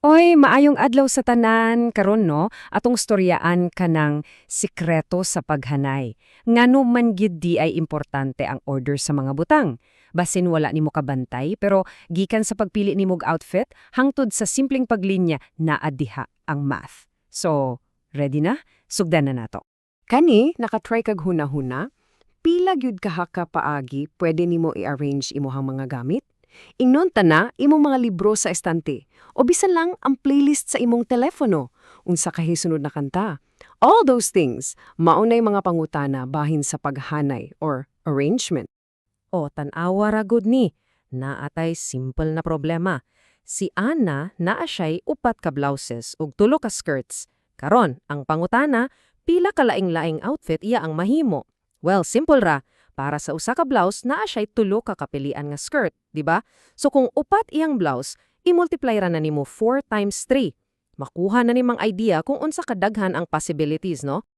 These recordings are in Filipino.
Oy, maayong adlaw sa tanan karon no, atong storyaan kanang sikreto sa paghanay. Ngano man gyud di ay importante ang order sa mga butang. Basin wala nimo kabantay pero gikan sa pagpili nimog outfit hangtod sa simpleng paglinya naa diha ang math. So, ready na? Sugdan na nato. Kani, nakatry kag huna-huna, pila gyud kaha ka paagi pwede nimo i-arrange imuhang mga gamit? Ingnon ta na imong mga libro sa estante o bisan lang ang playlist sa imong telepono, unsa kahisunod na kanta. All those things, maunay mga pangutana bahin sa paghanay or arrangement. O, tan-awa ra gud ni. Naatay simple na problema. Si Anna naa siya'y upat ka blouses ug tulo ka skirts. Karon, ang pangutana, pila ka laing-laing outfit iya ang mahimo. Well, simple ra. Para sa usa ka blouse, naa siya'y tulo ka kapilian nga skirt, di ba? So kung upat iyang blouse, i-multiply ra na nimo 4 times 3. Makuha na nimang idea kung unsa kadaghan ang possibilities, no?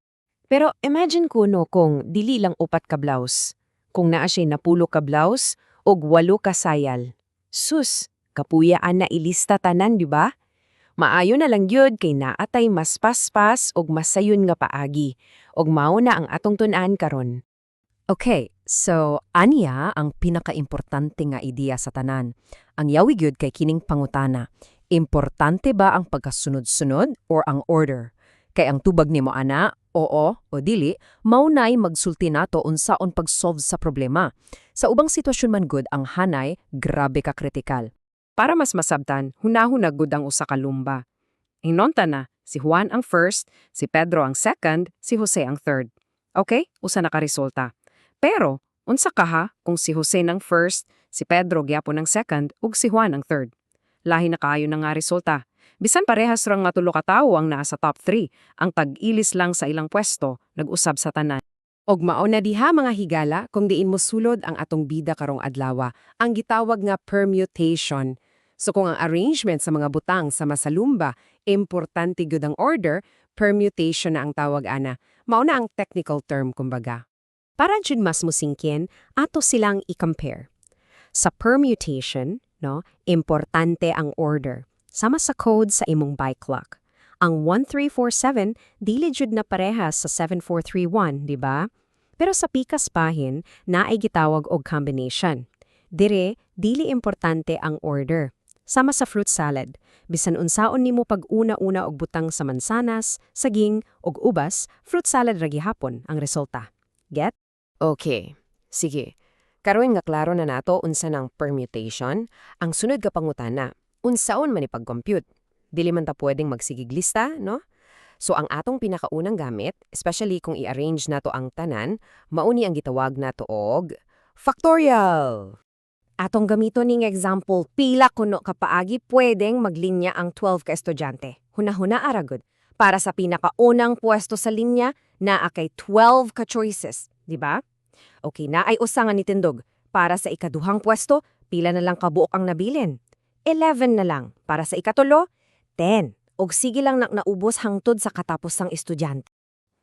Pero imagine ko no kung dili lang upat ka blouse. Kung naa siya napulo ka blouse og 8 ka sayal. Sus, kapuyaan na ilista tanan, di ba? Maayo na lang gyud kay naatay mas paspas og masayon nga paagi. Og mao na ang atong tun-an karon. Okay, so anya ang pinakaimportante nga ideya sa tanan? Ang yawi gyud kay kining pangutana. Importante ba ang pagkasunod-sunod or ang order? Kay ang tubag nimo ana, oo o dili, maunay magsulti nato unsaon pag-solve sa problema. Sa ubang sitwasyon man gud ang hanay, grabe ka kritikal. Para mas masabtan, hunahuna gud ang usa ka lumba. Hinonta na, si Juan ang first, si Pedro ang second, si Jose ang third. Okay, usa na ka resulta. Pero, unsa kaha kung si Jose ng first, si Pedro gyapon ng second, ug si Juan ang third. Lahi na kaayo na nga resulta. Bisan parehas ra nga tulo ka tawo ang naa sa top 3, ang tag-ilis lang sa ilang pwesto, nag-usab sa tanan. Og mao na diha mga higala kung diin mo sulod ang atong bida karong adlawa, ang gitawag nga permutation. So kung ang arrangement sa mga butang sa masalumba, importante gyud ang order, permutation na ang tawag ana. Mao na ang technical term kumbaga. Para jud mas musingkin, ato silang i-compare. Sa permutation, no, importante ang order. Sama sa code sa imong bike lock. Ang 1347 dili jud na parehas sa 7431, di ba? Pero sa pikas bahin, naay gitawag og combination. Dire, dili importante ang order. Sama sa fruit salad, bisan unsaon nimo pag-una-una og butang sa mansanas, saging og ubas, fruit salad ra gihapon ang resulta. Get? Okay. Sige. Karon nga klaro na nato unsa ng permutation, ang sunod ka pangutana, unsaon man ipag-compute? Dili man ta pwedeng magsigig lista, no? So ang atong pinakaunang gamit, especially kung i-arrange nato ang tanan, mauni ang gitawag nato og factorial. Atong gamito ning example, pila kuno kapaagi pwedeng maglinya ang 12 ka estudyante. Huna-huna aragod. Para sa pinakaunang pwesto sa linya, naa kay 12 ka choices, di ba? Okay, naay usa nga nitindog. Para sa ikaduhang pwesto, pila na lang kabuok ang nabilin? 11 na lang. Para sa ikatulo, 10. Og sige lang naubos hangtod sa katapos sang estudyante.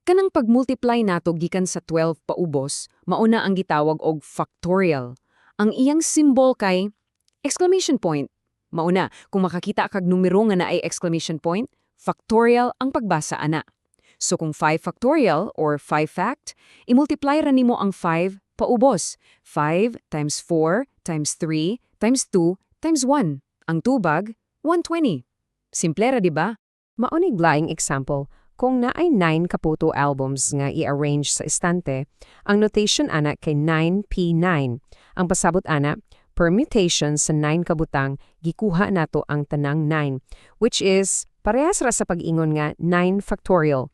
Kanang pag-multiply nato gikan sa 12 paubos, mauna ang gitawag og factorial. Ang iyang symbol kay exclamation point. Mauna, kung makakita kag numero nga naay exclamation point, factorial ang pagbasa ana. So kung 5 factorial or 5 fact, i-multiply ra nimo ang 5 paubos. 5 times 4 times 3 times 2 times 1. Ang tubag, 120. Simple ra, di ba? Maunig laing example, kung naay 9 ka photo albums nga i-arrange sa estante, ang notation ana kay 9p9. Ang pasabot ana, permutation sa 9 ka butang, gikuha nato ang tanang 9, which is parehas ra sa pag-ingon nga 9 factorial.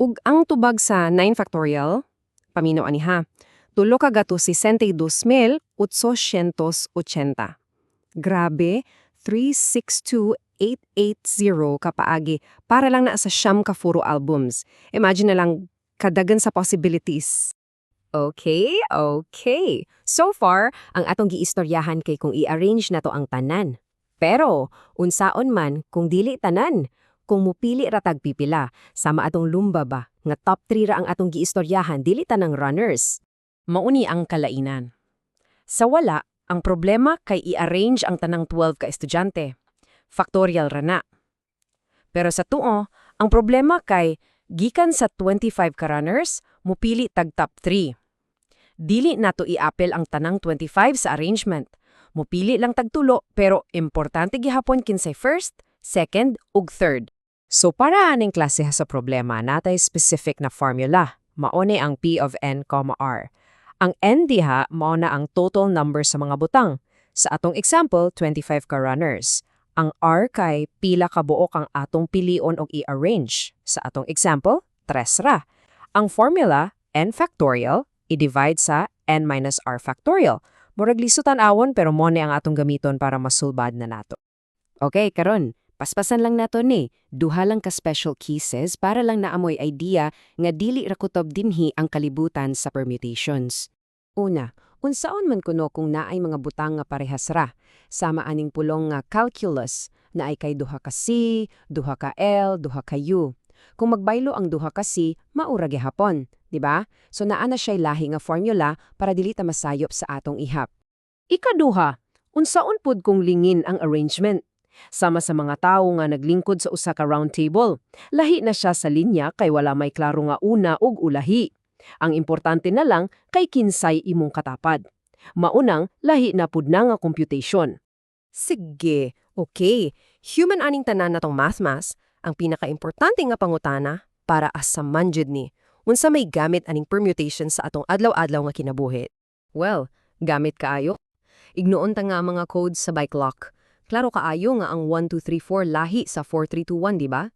Ug ang tubag sa 9 factorial, pamino ani ha, tulo ka gato 62,880. Grabe, 362,880 kapaagi para lang na sa siyam ka photo albums. Imagine na lang kadagan sa possibilities. Okay. So far, ang atong giistoryahan kay kung i-arrange nato ang tanan. Pero, unsaon man kung dili tanan, kung mupili ra tag pipila, sama atong lumba ba, nga top 3 ra ang atong giistoryahan, dili tanang runners. Mauni ang kalainan. Sa wala, ang problema kay i-arrange ang tanang 12 ka estudyante. Factorial ra na. Pero sa tuo, ang problema kay gikan sa 25 ka runners, mupili tag top 3. Dili nato i-apel ang tanang 25 sa arrangement. Mupili lang tag tulo pero importante gihapon kinsay first, second ug third. So para aning klase sa problema natay specific na formula. Maone ang P of n, R. Ang n diha mao na ang total number sa mga butang. Sa atong example, 25 ka runners. Ang R kay pila ka buok ang atong pilion og i-arrange. Sa atong example, 3 ra. Ang formula, n factorial, i-divide sa n minus r factorial. Murag lisutan awon pero mo ang atong gamiton para masulbad na nato. Okay, karon, paspasan lang nato ni. Duha lang ka special cases para lang naamoy idea nga dili ra kutob dinhi ang kalibutan sa permutations. Una, unsaon man kuno kung naay mga butang nga parehas ra, sama aning pulong nga calculus, naay kay duha ka C, duha ka L, duha ka U. Kung magbaylo ang duha ka C, maura gihapon, di ba? So naa na siya'y lahi nga formula para dili ta masayop sa atong ihap. Ikaduha, unsaon pud kung lingin ang arrangement? Sama sa mga tawo nga naglingkod sa usa ka round table, lahi na siya sa linya kay wala may klaro nga una ug ulahi. Ang importante na lang kay kinsay imong katapad. Maunang, lahi na pud na nga computation. Sige, okay. Human aning tanan natong math-mas, ang pinaka-importante nga pangutana para asaman jud ni. Unsa may gamit aning permutation sa atong adlaw-adlaw nga kinabuhi? Well, gamit kaayo. Ignoon ta nga ang mga codes sa bike lock. Klaro kaayo nga ang 1, 2, 3, 4 lahi sa 4, 3, 2, 1, di ba?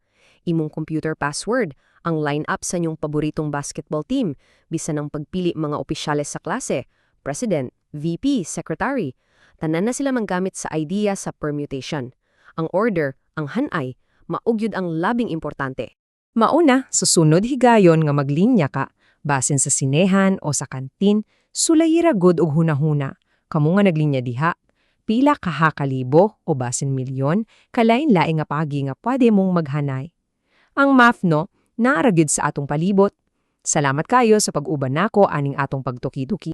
Imong computer password, ang line-up sa inyong paboritong basketball team, bisan ang pagpili mga opisyales sa klase, president, VP, secretary. Tanan na sila manggamit sa idea sa permutation. Ang order, ang hanay, maugyod ang labing importante. Mauna, susunod higayon nga maglinya ka, basin sa sinehan o sa kantin, sulayira gud og hunahuna. Kamu nga naglinya diha, pila kaha kalibo o basin milyon, kalain-laing nga pagi nga pwede mong maghanay. Ang math no, naaragid sa atong palibot. Salamat kayo sa pag-uban nako aning atong pagtuki-tuki.